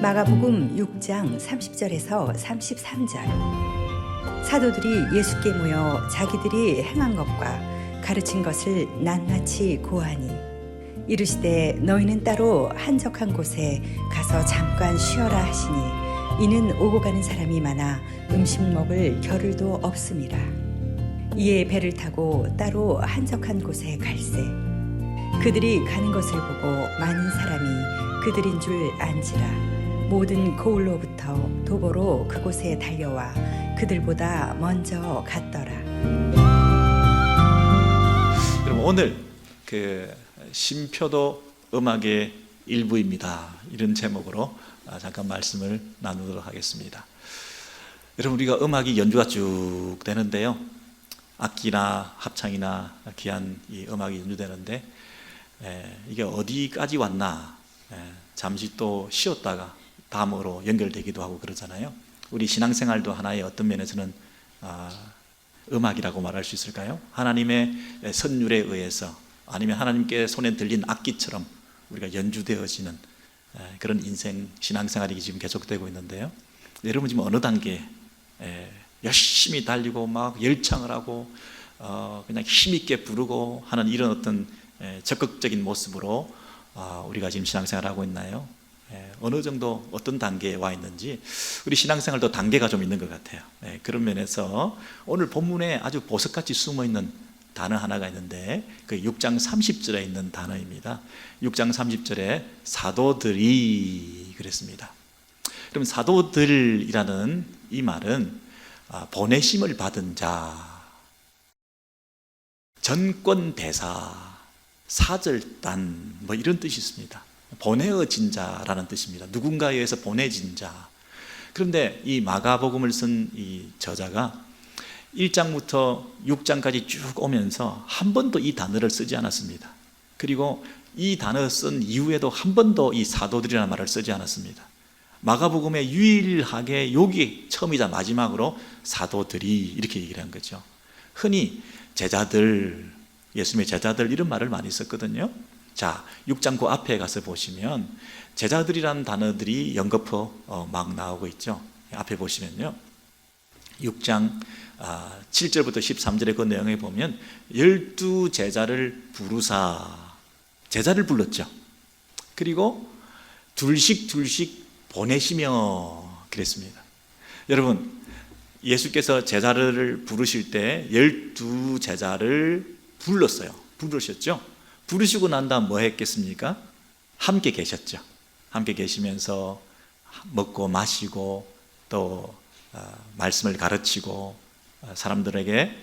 마가복음 6장 30절에서 33절. 사도들이 예수께 모여 자기들이 행한 것과 가르친 것을 낱낱이 고하니 이르시되 너희는 따로 한적한 곳에 가서 잠깐 쉬어라 하시니 이는 오고 가는 사람이 많아 음식 먹을 겨를도 없음이라. 이에 배를 타고 따로 한적한 곳에 갈새 그들이 가는 것을 보고 많은 사람이 그들인 줄 안지라. 모든 고을로부터 도보로 그곳에 달려와 그들보다 먼저 갔더라. 그럼 오늘 심표도 음악의 일부입니다. 이런 제목으로 잠깐 말씀을 나누도록 하겠습니다. 여러분, 우리가 음악이 연주가 쭉 되는데요, 악기나 합창이나 귀한 이 음악이 연주되는데 이게 어디까지 왔나, 잠시 또 쉬었다가 다음으로 연결되기도 하고 그러잖아요. 우리 신앙생활도 하나의 어떤 면에서는 음악이라고 말할 수 있을까요? 하나님의 선율에 의해서, 아니면 하나님께 손에 들린 악기처럼 우리가 연주되어지는 그런 인생 신앙생활이 지금 계속되고 있는데요, 여러분 지금 어느 단계에 열심히 달리고 막 열창을 하고 그냥 힘있게 부르고 하는 이런 어떤 적극적인 모습으로 우리가 지금 신앙생활을 하고 있나요? 어느 정도 어떤 단계에 와 있는지, 우리 신앙생활도 단계가 좀 있는 것 같아요. 그런 면에서 오늘 본문에 아주 보석같이 숨어있는 단어 하나가 있는데, 그 6장 30절에 있는 단어입니다. 6장 30절에 사도들이 그랬습니다. 그럼 사도들이라는 이 말은 보내심을 받은 자, 전권대사, 사절단 뭐 이런 뜻이 있습니다. 보내어진 자라는 뜻입니다. 누군가에 의해서 보내진 자. 그런데 이 마가복음을 쓴 이 저자가 1장부터 6장까지 쭉 오면서 한 번도 이 단어를 쓰지 않았습니다. 그리고 이 단어 쓴 이후에도 한 번도 이 사도들이라는 말을 쓰지 않았습니다. 마가복음에 유일하게 여기 처음이자 마지막으로 사도들이 이렇게 얘기를 한 거죠. 흔히 제자들, 예수님의 제자들 이런 말을 많이 썼거든요. 자, 6장 그 앞에 가서 보시면 제자들이라는 단어들이 연거푸 막 나오고 있죠. 앞에 보시면요, 6장 7절부터 13절의 그 내용에 보면 12제자를 부르사, 제자를 불렀죠. 그리고 둘씩 보내시며 그랬습니다. 여러분, 예수께서 제자를 부르실 때 12제자를 불렀어요. 부르셨죠. 부르시고 난 다음 뭐 했겠습니까? 함께 계셨죠. 함께 계시면서 먹고 마시고 또 말씀을 가르치고 사람들에게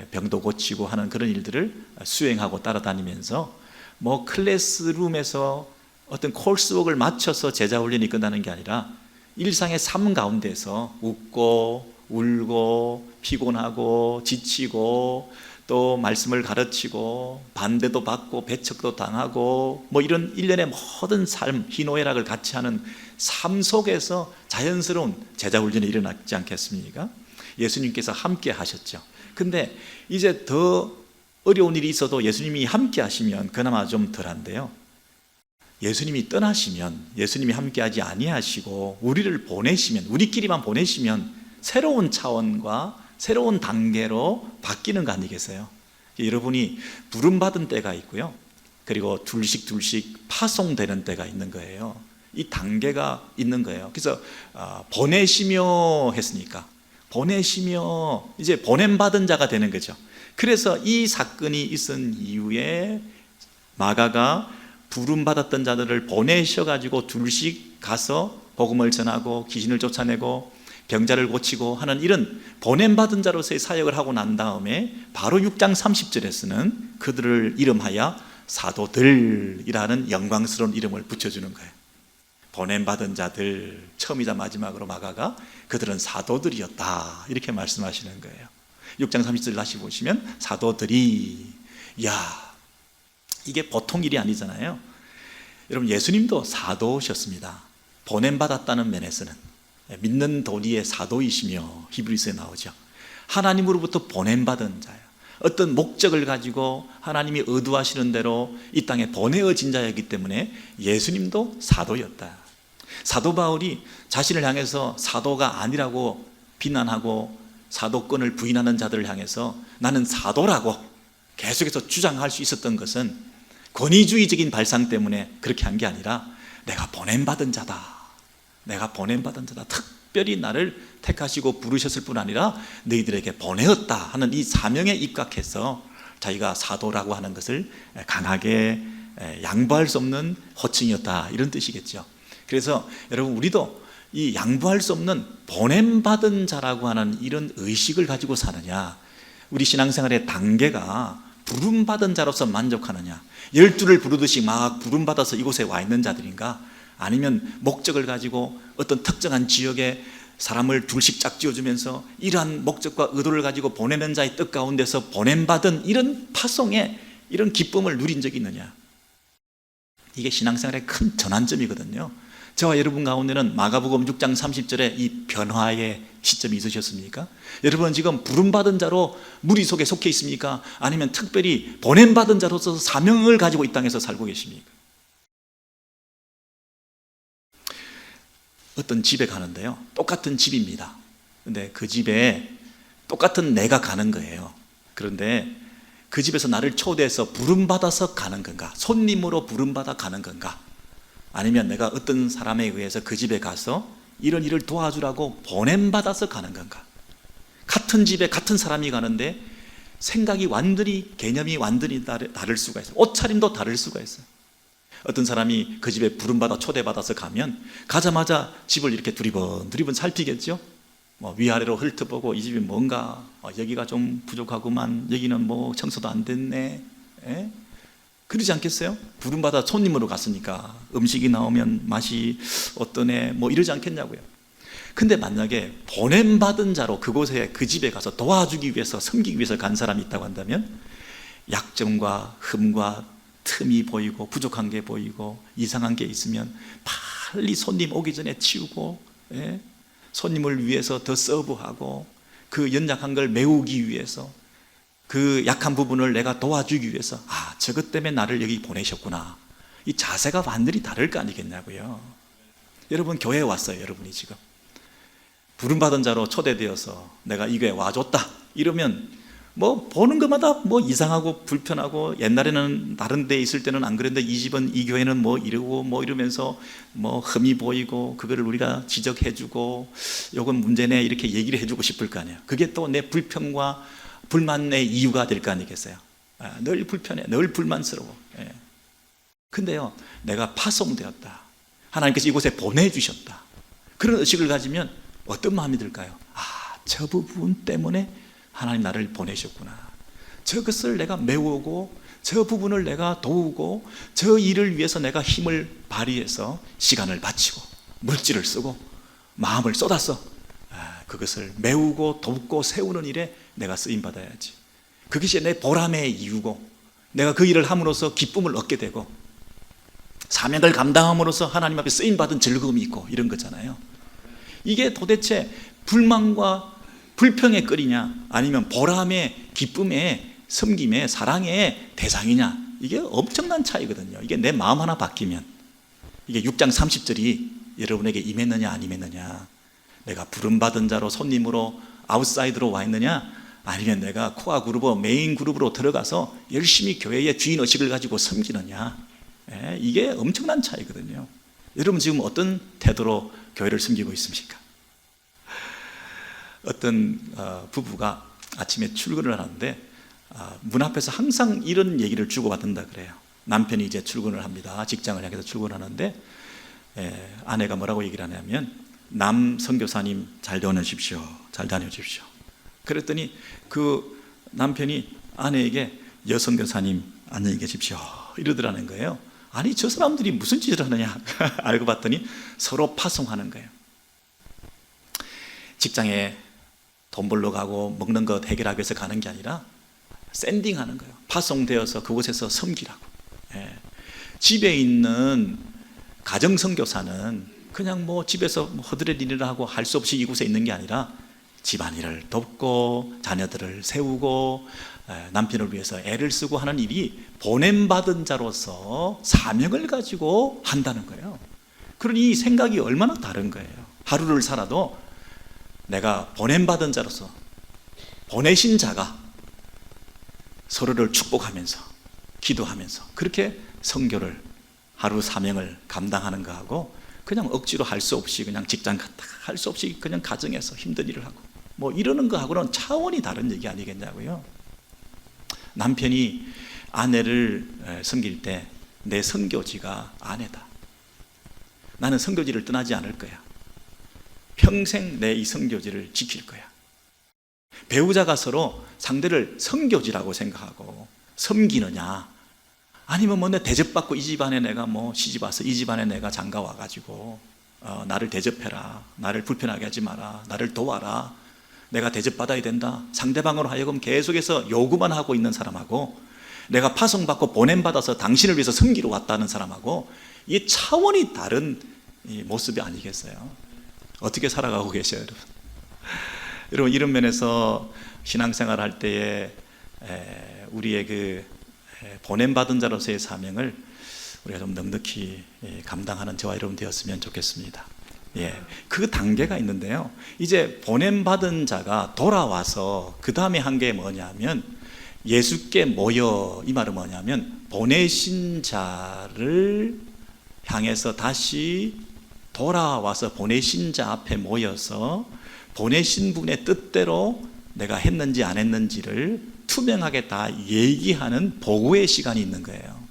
병도 고치고 하는 그런 일들을 수행하고 따라다니면서 뭐 클래스룸에서 어떤 코스웍을 맞춰서 제자 훈련이 끝나는 게 아니라 일상의 삶 가운데서 웃고 울고 피곤하고 지치고 또 말씀을 가르치고 반대도 받고 배척도 당하고 뭐 이런 일련의 모든 삶, 희노애락을 같이 하는 삶 속에서 자연스러운 제자 훈련이 일어나지 않겠습니까? 예수님께서 함께 하셨죠. 근데 이제 더 어려운 일이 있어도 예수님이 함께 하시면 그나마 좀 덜한데요, 예수님이 떠나시면, 예수님이 함께하지 아니하시고 우리를 보내시면, 우리끼리만 보내시면 새로운 차원과 새로운 단계로 바뀌는 거 아니겠어요? 여러분이 부름받은 때가 있고요, 그리고 둘씩 파송되는 때가 있는 거예요. 이 단계가 있는 거예요. 그래서 보내시며 했으니까 보내시며 이제 보냄받은 자가 되는 거죠. 그래서 이 사건이 있은 이후에 마가가 부름받았던 자들을 보내셔가지고 둘씩 가서 복음을 전하고 귀신을 쫓아내고 병자를 고치고 하는 이런 보냄받은 자로서의 사역을 하고 난 다음에 바로 6장 30절에서는 그들을 이름하여 사도들이라는 영광스러운 이름을 붙여주는 거예요. 보냄받은 자들, 처음이자 마지막으로 마가가 그들은 사도들이었다 이렇게 말씀하시는 거예요. 6장 30절 다시 보시면 사도들이, 야, 이게 보통 일이 아니잖아요. 여러분, 예수님도 사도셨습니다. 보냄받았다는 면에서는 믿는 도리의 사도이시며 히브리서에 나오죠. 하나님으로부터 보냄받은 자예요. 어떤 목적을 가지고 하나님이 의도하시는 대로 이 땅에 보내어진 자였기 때문에 예수님도 사도였다. 사도 바울이 자신을 향해서 사도가 아니라고 비난하고 사도권을 부인하는 자들을 향해서 나는 사도라고 계속해서 주장할 수 있었던 것은 권위주의적인 발상 때문에 그렇게 한 게 아니라 내가 보냄받은 자다. 내가 보냄받은 자다. 특별히 나를 택하시고 부르셨을 뿐 아니라 너희들에게 보내었다 하는 이 사명에 입각해서 자기가 사도라고 하는 것을 강하게 양보할 수 없는 호칭이었다, 이런 뜻이겠죠. 그래서 여러분, 우리도 이 양보할 수 없는 보냄받은 자라고 하는 이런 의식을 가지고 사느냐, 우리 신앙생활의 단계가 부름받은 자로서 만족하느냐, 12를 부르듯이 막 부름받아서 이곳에 와 있는 자들인가, 아니면 목적을 가지고 어떤 특정한 지역에 사람을 둘씩 짝지어주면서 이러한 목적과 의도를 가지고 보내는 자의 뜻 가운데서 보냄받은 이런 파송의 이런 기쁨을 누린 적이 있느냐. 이게 신앙생활의 큰 전환점이거든요. 저와 여러분 가운데는 마가복음 6장 30절에 이 변화의 시점이 있으셨습니까? 여러분 지금 부름받은 자로 무리 속에 속해 있습니까? 아니면 특별히 보냄받은 자로서 사명을 가지고 이 땅에서 살고 계십니까? 어떤 집에 가는데요, 똑같은 집입니다. 근데 그 집에 똑같은 내가 가는 거예요. 그런데 그 집에서 나를 초대해서 부름받아서 가는 건가, 손님으로 부름받아 가는 건가, 아니면 내가 어떤 사람에 의해서 그 집에 가서 이런 일을 도와주라고 보냄받아서 가는 건가. 같은 집에 같은 사람이 가는데 생각이 완전히, 개념이 완전히 다를 수가 있어요. 옷차림도 다를 수가 있어요. 어떤 사람이 그 집에 부름받아 초대받아서 가면 가자마자 집을 이렇게 두리번 살피겠죠. 위아래로 훑어보고 이 집이 뭔가, 여기가 좀 부족하구만, 여기는 뭐 청소도 안 됐네, 그러지 않겠어요? 부름받아 손님으로 갔으니까 음식이 나오면 맛이 어떠네, 뭐 이러지 않겠냐고요. 근데 만약에 보냄받은 자로 그곳에, 그 집에 가서 도와주기 위해서, 섬기기 위해서 간 사람이 있다고 한다면 약점과 흠과 틈이 보이고 부족한 게 보이고 이상한 게 있으면 빨리 손님 오기 전에 치우고, 손님을 위해서 더 서브하고 그 연약한 걸 메우기 위해서, 그 약한 부분을 내가 도와주기 위해서, 저것 때문에 나를 여기 보내셨구나, 이 자세가 완전히 다를 거 아니겠냐고요. 여러분 교회에 왔어요. 여러분이 지금 부름받은 자로 초대되어서 내가 이 교회에 와줬다 이러면 뭐 보는 것마다 뭐 이상하고 불편하고, 옛날에는 다른 데 있을 때는 안 그랬는데 이 집은, 이 교회는 뭐 이러고 뭐 이러면서 뭐 흠이 보이고 그거를 우리가 지적해주고 요건 문제네 이렇게 얘기를 해주고 싶을 거 아니에요. 그게 또 내 불평과 불만의 이유가 될 거 아니겠어요. 늘 불편해, 늘 불만스러워. 근데요, 내가 파송되었다, 하나님께서 이곳에 보내주셨다, 그런 의식을 가지면 어떤 마음이 들까요? 저 부분 때문에 하나님 나를 보내셨구나, 저것을 내가 메우고 저 부분을 내가 도우고 저 일을 위해서 내가 힘을 발휘해서 시간을 바치고 물질을 쓰고 마음을 쏟아서 그것을 메우고 돕고 세우는 일에 내가 쓰임받아야지. 그것이 내 보람의 이유고, 내가 그 일을 함으로써 기쁨을 얻게 되고 사명을 감당함으로써 하나님 앞에 쓰임받은 즐거움이 있고, 이런 거잖아요. 이게 도대체 불만과 불평의 끌이냐, 아니면 보람의, 기쁨의, 섬김의, 사랑의 대상이냐, 이게 엄청난 차이거든요. 이게 내 마음 하나 바뀌면, 이게 6장 30절이 여러분에게 임했느냐 안 임했느냐, 내가 부름받은 자로 손님으로 아웃사이드로 와 있느냐, 아니면 내가 코어 그룹, 메인 그룹으로 들어가서 열심히 교회의 주인의식을 가지고 섬기느냐, 이게 엄청난 차이거든요. 여러분 지금 어떤 태도로 교회를 섬기고 있습니까? 어떤 부부가 아침에 출근을 하는데 문 앞에서 항상 이런 얘기를 주고받는다 그래요. 남편이 이제 출근을 합니다. 직장을 향해서 출근하는데 아내가 뭐라고 얘기를 하냐면, 남 선교사님 잘 다녀오십시오, 잘 다녀오십시오. 그랬더니 그 남편이 아내에게 여선교사님 안녕히 계십시오 이러더라는 거예요. 아니 저 사람들이 무슨 짓을 하느냐 알고 봤더니 서로 파송하는 거예요. 직장에 돈 벌러 가고 먹는 것 해결하기 위해서 가는 게 아니라 샌딩하는 거예요. 파송되어서 그곳에서 섬기라고. 집에 있는 가정선교사는 그냥 뭐 집에서 허드렛 일을 하고 할 수 없이 이곳에 있는 게 아니라 집안일을 돕고 자녀들을 세우고 남편을 위해서 애를 쓰고 하는 일이 보냄받은 자로서 사명을 가지고 한다는 거예요. 그러니 이 생각이 얼마나 다른 거예요. 하루를 살아도 내가 보냄받은 자로서, 보내신 자가 서로를 축복하면서 기도하면서 그렇게 선교를, 하루 사명을 감당하는 거하고 그냥 억지로 할 수 없이 그냥 직장 갔다가 할 수 없이 그냥 가정에서 힘든 일을 하고 뭐 이러는 거하고는 차원이 다른 얘기 아니겠냐고요. 남편이 아내를 섬길 때 내 선교지가 아내다. 나는 선교지를 떠나지 않을 거야. 평생 내 이 선교지를 지킬 거야. 배우자가 서로 상대를 선교지라고 생각하고 섬기느냐, 아니면 뭐 내 대접받고 이 집안에 내가 뭐 시집 와서 이 집안에 내가 장가 와가지고 나를 대접해라, 나를 불편하게 하지 마라, 나를 도와라, 내가 대접받아야 된다, 상대방으로 하여금 계속해서 요구만 하고 있는 사람하고, 내가 파송받고 보냄받아서 당신을 위해서 섬기러 왔다는 사람하고 이게 차원이 다른 모습이 아니겠어요? 어떻게 살아가고 계셔요, 여러분? 여러분, 이런 면에서 신앙생활 할 때에 우리의 그 보냄받은 자로서의 사명을 우리가 좀 넉넉히 감당하는 저와 여러분 되었으면 좋겠습니다. 그 단계가 있는데요, 이제 보냄받은 자가 돌아와서 그 다음에 한 게 뭐냐면 예수께 모여, 이 말은 뭐냐면 보내신 자를 향해서 다시 돌아와서 보내신 자 앞에 모여서 보내신 분의 뜻대로 내가 했는지 안 했는지를 투명하게 다 얘기하는 보고의 시간이 있는 거예요.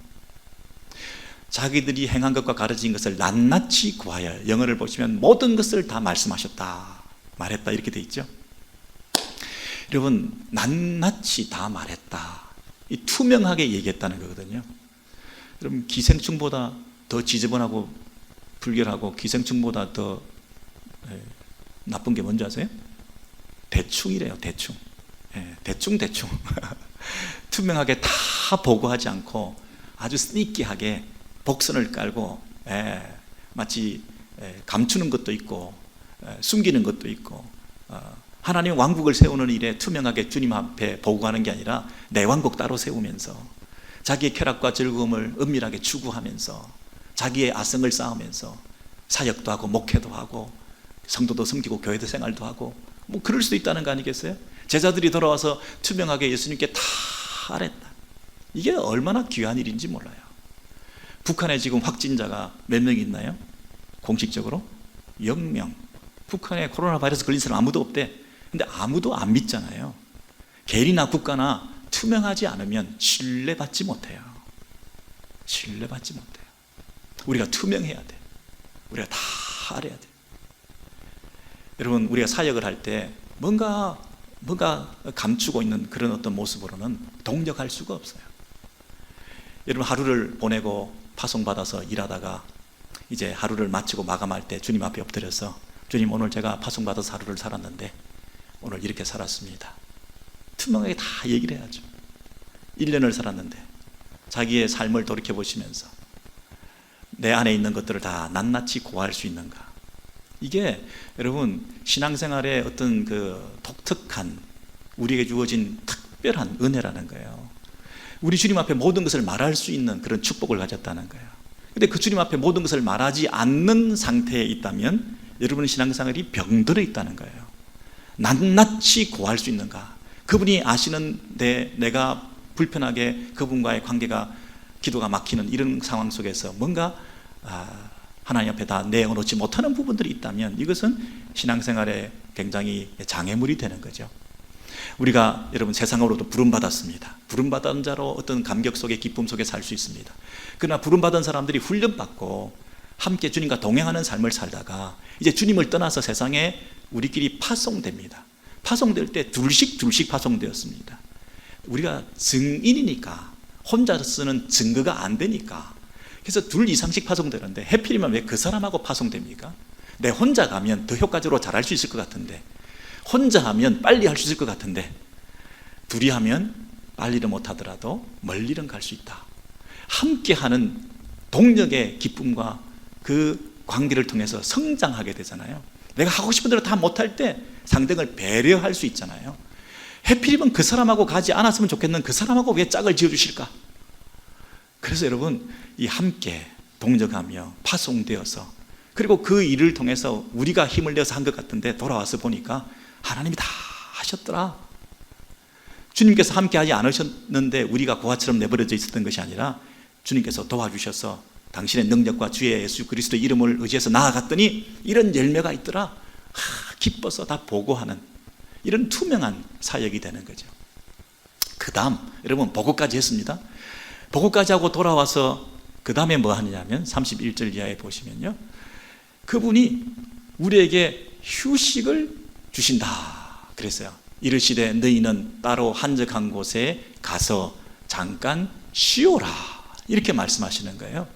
자기들이 행한 것과 가르친 것을 낱낱이 구하여, 영어를 보시면 모든 것을 다 말씀하셨다, 말했다 이렇게 돼 있죠. 여러분, 낱낱이 다 말했다, 이 투명하게 얘기했다는 거거든요. 여러분, 기생충보다 더 지저분하고 불결하고 기생충보다 더 나쁜 게 뭔지 아세요? 대충이래요. 대충. 대충 투명하게 다 보고하지 않고 아주 스니키하게 복선을 깔고 마치 감추는 것도 있고 숨기는 것도 있고, 하나님 왕국을 세우는 일에 투명하게 주님 앞에 보고하는 게 아니라 내 왕국 따로 세우면서 자기의 쾌락과 즐거움을 은밀하게 추구하면서 자기의 아성을 쌓으면서 사역도 하고 목회도 하고 성도도 섬기고 교회도 생활도 하고 뭐 그럴 수도 있다는 거 아니겠어요? 제자들이 돌아와서 투명하게 예수님께 다 알았다. 이게 얼마나 귀한 일인지 몰라요. 북한에 지금 확진자가 몇 명 있나요? 공식적으로 0명. 북한에 코로나 바이러스 걸린 사람 아무도 없대. 근데 아무도 안 믿잖아요. 개인이나 국가나 투명하지 않으면 신뢰받지 못해요. 신뢰받지 못해요. 우리가 투명해야 돼. 우리가 다 알아야 돼. 여러분, 우리가 사역을 할 때 뭔가 감추고 있는 그런 어떤 모습으로는 동력할 수가 없어요. 여러분, 하루를 보내고 파송받아서 일하다가 이제 하루를 마치고 마감할 때 주님 앞에 엎드려서, 주님, 오늘 제가 파송받아서 하루를 살았는데 오늘 이렇게 살았습니다. 투명하게 다 얘기를 해야죠. 1년을 살았는데 자기의 삶을 돌이켜보시면서 내 안에 있는 것들을 다 낱낱이 고할 수 있는가. 이게 여러분, 신앙생활의 어떤 그 독특한, 우리에게 주어진 특별한 은혜라는 거예요. 우리 주님 앞에 모든 것을 말할 수 있는 그런 축복을 가졌다는 거예요. 근데 그 주님 앞에 모든 것을 말하지 않는 상태에 있다면 여러분의 신앙생활이 병들어 있다는 거예요. 낱낱이 고할 수 있는가. 그분이 아시는데 내가 불편하게 그분과의 관계가, 기도가 막히는 이런 상황 속에서 뭔가 하나님 앞에 다 내어놓지 못하는 부분들이 있다면 이것은 신앙생활에 굉장히 장애물이 되는 거죠. 우리가 여러분 세상으로도 부름받았습니다. 부름받은 자로 어떤 감격 속에 기쁨 속에 살 수 있습니다. 그러나 부름받은 사람들이 훈련받고 함께 주님과 동행하는 삶을 살다가 이제 주님을 떠나서 세상에 우리끼리 파송됩니다. 파송될 때 둘씩 파송되었습니다. 우리가 증인이니까, 혼자서는 증거가 안 되니까, 그래서 둘 이상씩 파송되는데 해필이면 왜 그 사람하고 파송됩니까? 내 혼자 가면 더 효과적으로 잘할 수 있을 것 같은데, 혼자 하면 빨리 할 수 있을 것 같은데, 둘이 하면 빨리는 못하더라도 멀리는 갈 수 있다. 함께하는 동력의 기쁨과 그 관계를 통해서 성장하게 되잖아요. 내가 하고 싶은 대로 다 못할 때 상대방을 배려할 수 있잖아요. 해필이면 그 사람하고 가지 않았으면 좋겠는 그 사람하고 왜 짝을 지어주실까? 그래서 여러분, 이 함께 동력하며 파송되어서 그리고 그 일을 통해서 우리가 힘을 내서 한 것 같은데 돌아와서 보니까 하나님이 다 하셨더라. 주님께서 함께 하지 않으셨는데 우리가 고아처럼 내버려져 있었던 것이 아니라 주님께서 도와주셔서 당신의 능력과 주의 예수 그리스도의 이름을 의지해서 나아갔더니 이런 열매가 있더라. 기뻐서 다 보고하는 이런 투명한 사역이 되는 거죠. 그 다음 여러분 보고까지 했습니다. 보고까지 하고 돌아와서 그 다음에 뭐 하느냐면 31절 이하에 보시면요, 그분이 우리에게 휴식을 주신다 그랬어요. 이르시되 너희는 따로 한적한 곳에 가서 잠깐 쉬어라, 이렇게 말씀하시는 거예요.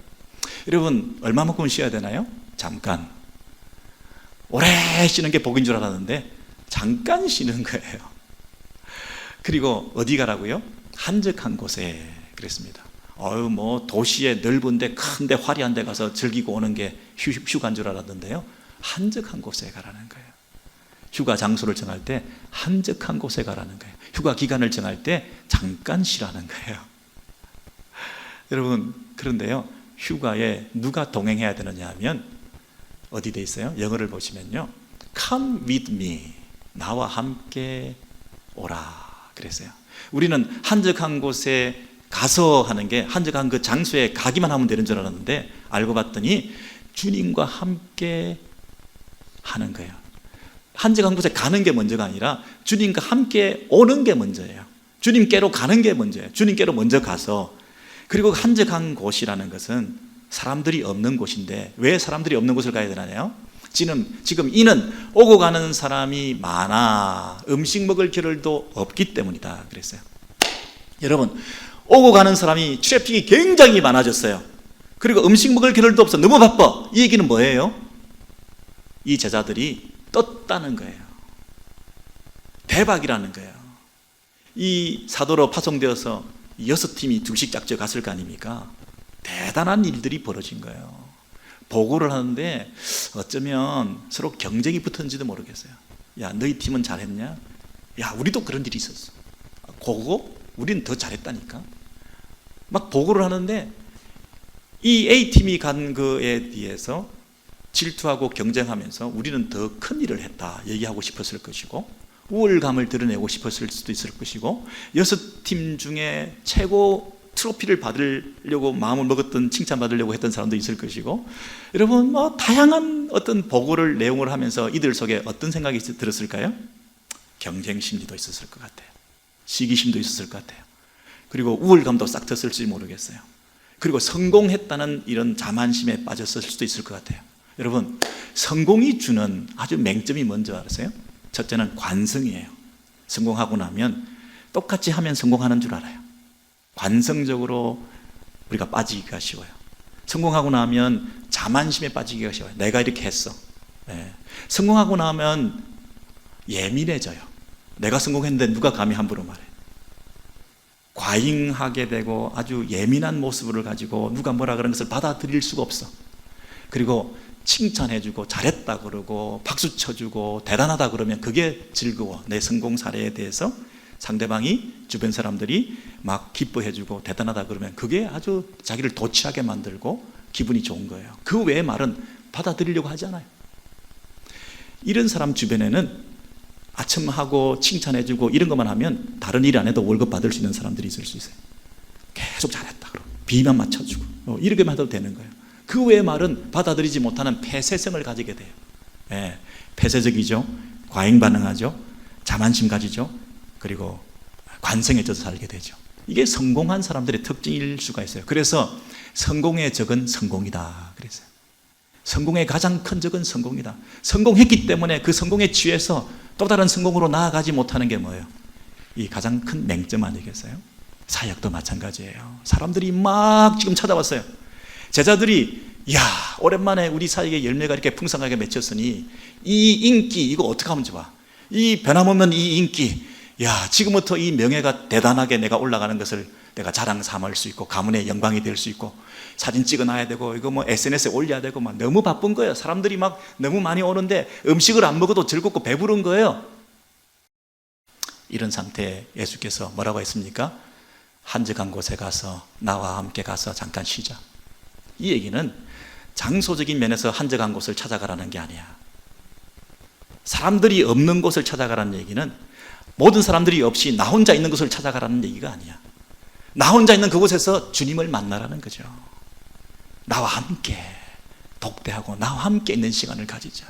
여러분 얼마만큼 쉬어야 되나요? 잠깐. 오래 쉬는 게 복인 줄 알았는데 잠깐 쉬는 거예요. 그리고 어디 가라고요? 한적한 곳에 그랬습니다. 뭐 도시에 넓은데 큰데 화려한 데 가서 즐기고 오는 게 휴가인 줄 알았는데요, 한적한 곳에 가라는 거예요. 휴가 장소를 정할 때 한적한 곳에 가라는 거예요. 휴가 기간을 정할 때 잠깐 쉬라는 거예요. 여러분 그런데요, 휴가에 누가 동행해야 되느냐 하면 어디 돼 있어요? 영어를 보시면요, Come with me, 나와 함께 오라 그랬어요. 우리는 한적한 곳에 가서 하는 게 한적한 그 장소에 가기만 하면 되는 줄 알았는데 알고 봤더니 주님과 함께 하는 거예요. 한적한 곳에 가는 게 먼저가 아니라 주님과 함께 오는 게 먼저예요. 주님께로 가는 게 먼저예요. 주님께로 먼저 가서, 그리고 한적한 곳이라는 것은 사람들이 없는 곳인데 왜 사람들이 없는 곳을 가야 되나요? 지금 이는 오고 가는 사람이 많아 음식 먹을 겨를도 없기 때문이다 그랬어요. 여러분 오고 가는 사람이 트래픽이 굉장히 많아졌어요. 그리고 음식 먹을 겨를도 없어, 너무 바빠. 이 얘기는 뭐예요? 이 제자들이 떴다는 거예요. 대박이라는 거예요. 이 사도로 파송되어서 6팀이 둘씩 짝져 갔을 거 아닙니까? 대단한 일들이 벌어진 거예요. 보고를 하는데 어쩌면 서로 경쟁이 붙었는지도 모르겠어요. 야, 너희 팀은 잘했냐? 야, 우리도 그런 일이 있었어. 고고? 우리는 더 잘했다니까. 막 보고를 하는데 이 A팀이 간 거에 대해서 질투하고 경쟁하면서 우리는 더 큰 일을 했다 얘기하고 싶었을 것이고, 우월감을 드러내고 싶었을 수도 있을 것이고, 6팀 중에 최고 트로피를 받으려고 마음을 먹었던, 칭찬받으려고 했던 사람도 있을 것이고, 여러분 뭐 다양한 어떤 보고를 내용을 하면서 이들 속에 어떤 생각이 들었을까요? 경쟁 심리도 있었을 것 같아요. 시기심도 있었을 것 같아요. 그리고 우월감도 싹 텄을지 모르겠어요. 그리고 성공했다는 이런 자만심에 빠졌을 수도 있을 것 같아요. 여러분 성공이 주는 아주 맹점이 뭔지 아세요? 첫째는 관성이에요. 성공하고 나면 똑같이 하면 성공하는 줄 알아요. 관성적으로 우리가 빠지기가 쉬워요. 성공하고 나면 자만심에 빠지기가 쉬워요. 내가 이렇게 했어. 네. 성공하고 나면 예민해져요. 내가 성공했는데 누가 감히 함부로 말해. 과잉하게 되고 아주 예민한 모습을 가지고 누가 뭐라 그러는 것을 받아들일 수가 없어. 그리고 칭찬해주고 잘했다 그러고 박수 쳐주고 대단하다 그러면 그게 즐거워. 내 성공 사례에 대해서 상대방이, 주변 사람들이 막 기뻐해주고 대단하다 그러면 그게 아주 자기를 도취하게 만들고 기분이 좋은 거예요. 그 외의 말은 받아들이려고 하지 않아요. 이런 사람 주변에는 아첨하고 칭찬해주고 이런 것만 하면 다른 일 안 해도 월급 받을 수 있는 사람들이 있을 수 있어요. 계속 잘했다 그러고 비만 맞춰주고 이렇게만 해도 되는 거예요. 그 외의 말은 받아들이지 못하는 폐쇄성을 가지게 돼요. 네, 폐쇄적이죠. 과잉 반응하죠. 자만심 가지죠. 그리고 관성해져서 살게 되죠. 이게 성공한 사람들의 특징일 수가 있어요. 그래서 성공의 적은 성공이다 그랬어요. 성공의 가장 큰 적은 성공이다. 성공했기 때문에 그 성공에 취해서 또 다른 성공으로 나아가지 못하는 게 뭐예요? 이 가장 큰 맹점 아니겠어요? 사역도 마찬가지예요. 사람들이 막 지금 찾아왔어요. 제자들이 야, 오랜만에 우리 사역의 열매가 이렇게 풍성하게 맺혔으니 이 인기 이거 어떻게 하면 좋아? 이 변함없는 이 인기, 야, 지금부터 이 명예가 대단하게 내가 올라가는 것을 내가 자랑 삼을 수 있고 가문의 영광이 될 수 있고 사진 찍어놔야 되고 이거 뭐 SNS에 올려야 되고 막 너무 바쁜 거예요. 사람들이 막 너무 많이 오는데 음식을 안 먹어도 즐겁고 배부른 거예요. 이런 상태에 예수께서 뭐라고 했습니까? 한적한 곳에 가서 나와 함께 가서 잠깐 쉬자. 이 얘기는 장소적인 면에서 한적한 곳을 찾아가라는 게 아니야. 사람들이 없는 곳을 찾아가라는 얘기는 모든 사람들이 없이 나 혼자 있는 곳을 찾아가라는 얘기가 아니야. 나 혼자 있는 그곳에서 주님을 만나라는 거죠. 나와 함께 독대하고 나와 함께 있는 시간을 가지자.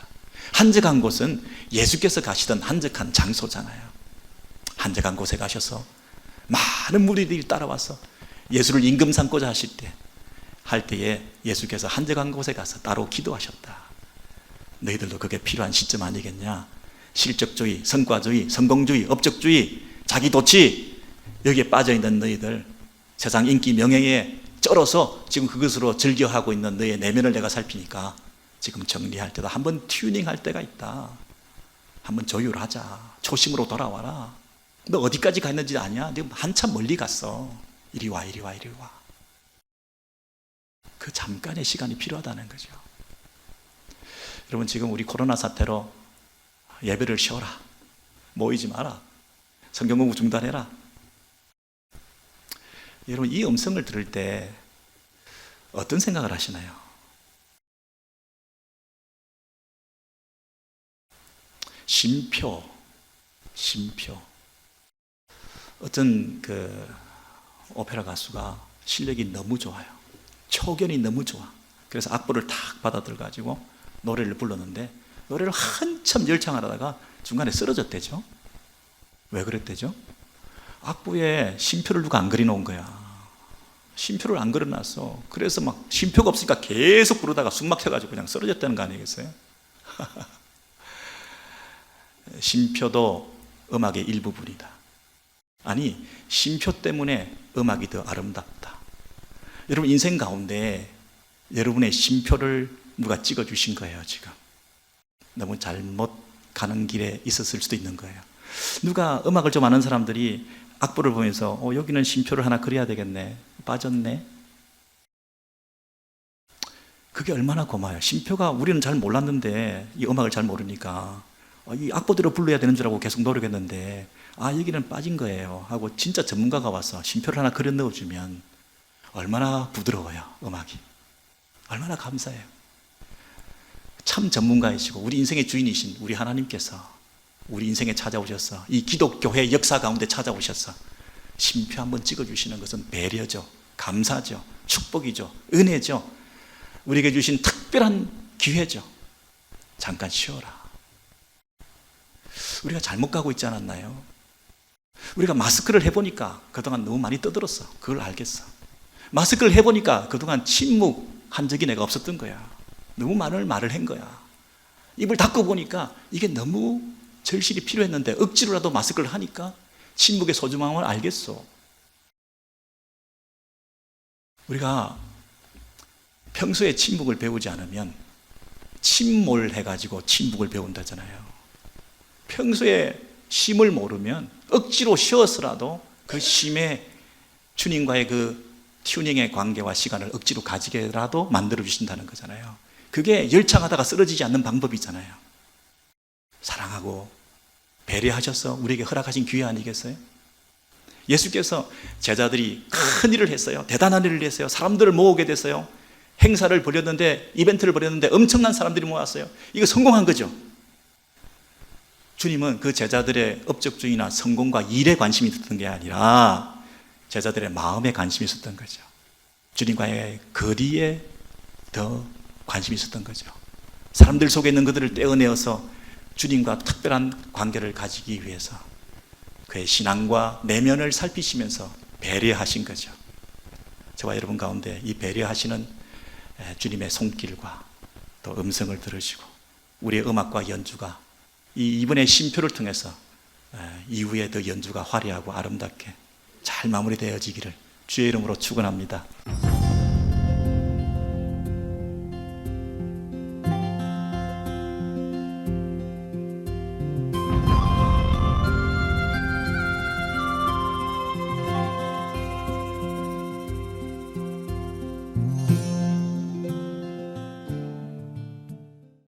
한적한 곳은 예수께서 가시던 한적한 장소잖아요. 한적한 곳에 가셔서 많은 무리들이 따라와서 예수를 임금 삼고자 할 때에 예수께서 한적한 곳에 가서 따로 기도하셨다. 너희들도 그게 필요한 시점 아니겠냐? 실적주의, 성과주의, 성공주의, 업적주의, 자기도취, 여기에 빠져있는 너희들, 세상 인기 명예에 쩔어서 지금 그것으로 즐겨하고 있는 너의 내면을 내가 살피니까 지금 정리할 때도 한번 튜닝할 때가 있다. 한번 조율하자. 초심으로 돌아와라. 너 어디까지 갔는지 아냐? 너 한참 멀리 갔어. 이리 와, 이리 와, 이리 와. 그 잠깐의 시간이 필요하다는 거죠. 여러분, 지금 우리 코로나 사태로 예배를 쉬어라. 모이지 마라. 성경 공부 중단해라. 여러분, 이 음성을 들을 때 어떤 생각을 하시나요? 쉼표. 어떤 오페라 가수가 실력이 너무 좋아요. 초견이 너무 좋아. 그래서 악보를 탁 받아들가지고 노래를 불렀는데 노래를 한참 열창하다가 중간에 쓰러졌대죠. 왜 그랬대죠? 악보에 쉼표를 누가 안 그려놓은 거야. 쉼표를 안 그려놨어. 그래서 막 쉼표가 없으니까 계속 부르다가 숨 막혀가지고 그냥 쓰러졌다는 거 아니겠어요? 쉼표도 음악의 일부분이다. 아니, 쉼표 때문에 음악이 더 아름답다. 여러분, 인생 가운데 여러분의 쉼표를 누가 찍어주신 거예요. 지금 너무 잘못 가는 길에 있었을 수도 있는 거예요. 누가 음악을 좀 아는 사람들이 악보를 보면서 여기는 쉼표를 하나 그려야 되겠네. 빠졌네. 그게 얼마나 고마워요. 쉼표가 우리는 잘 몰랐는데, 이 음악을 잘 모르니까 이 악보대로 불러야 되는 줄 알고 계속 노력했는데, 여기는 빠진 거예요 하고 진짜 전문가가 와서 쉼표를 하나 그려 넣어주면 얼마나 부드러워요. 음악이 얼마나 감사해요. 참 전문가이시고 우리 인생의 주인이신 우리 하나님께서 우리 인생에 찾아오셔서 이 기독교회 역사 가운데 찾아오셔서 쉼표 한번 찍어주시는 것은 배려죠. 감사죠. 축복이죠. 은혜죠. 우리에게 주신 특별한 기회죠. 잠깐 쉬어라. 우리가 잘못 가고 있지 않았나요? 우리가 마스크를 해보니까 그동안 너무 많이 떠들었어. 그걸 알겠어. 마스크를 해보니까 그동안 침묵한 적이 내가 없었던 거야. 너무 많은 말을 한 거야. 입을 닫고 보니까 이게 너무 절실히 필요했는데 억지로라도 마스크를 하니까 침묵의 소중함을 알겠어. 우리가 평소에 침묵을 배우지 않으면 침몰해가지고 침묵을 배운다잖아요. 평소에 쉼을 모르면 억지로 쉬어서라도 그 쉼에 주님과의 그 튜닝의 관계와 시간을 억지로 가지게라도 만들어 주신다는 거잖아요. 그게 열창하다가 쓰러지지 않는 방법이잖아요. 사랑하고 배려하셔서 우리에게 허락하신 기회 아니겠어요? 예수께서 제자들이 큰 일을 했어요. 대단한 일을 했어요. 사람들을 모으게 됐어요. 행사를 벌였는데, 이벤트를 벌였는데 엄청난 사람들이 모았어요. 이거 성공한 거죠. 주님은 그 제자들의 업적주의나 성공과 일에 관심이 있었던 게 아니라 제자들의 마음에 관심이 있었던 거죠. 주님과의 거리에 더 관심이 있었던 거죠. 사람들 속에 있는 그들을 떼어내어서 주님과 특별한 관계를 가지기 위해서 그의 신앙과 내면을 살피시면서 배려하신 거죠. 저와 여러분 가운데 이 배려하시는 주님의 손길과 또 음성을 들으시고 우리의 음악과 연주가 이번의 쉼표를 통해서 이후에 더 연주가 화려하고 아름답게 잘 마무리되어지기를 주의 이름으로 축원합니다.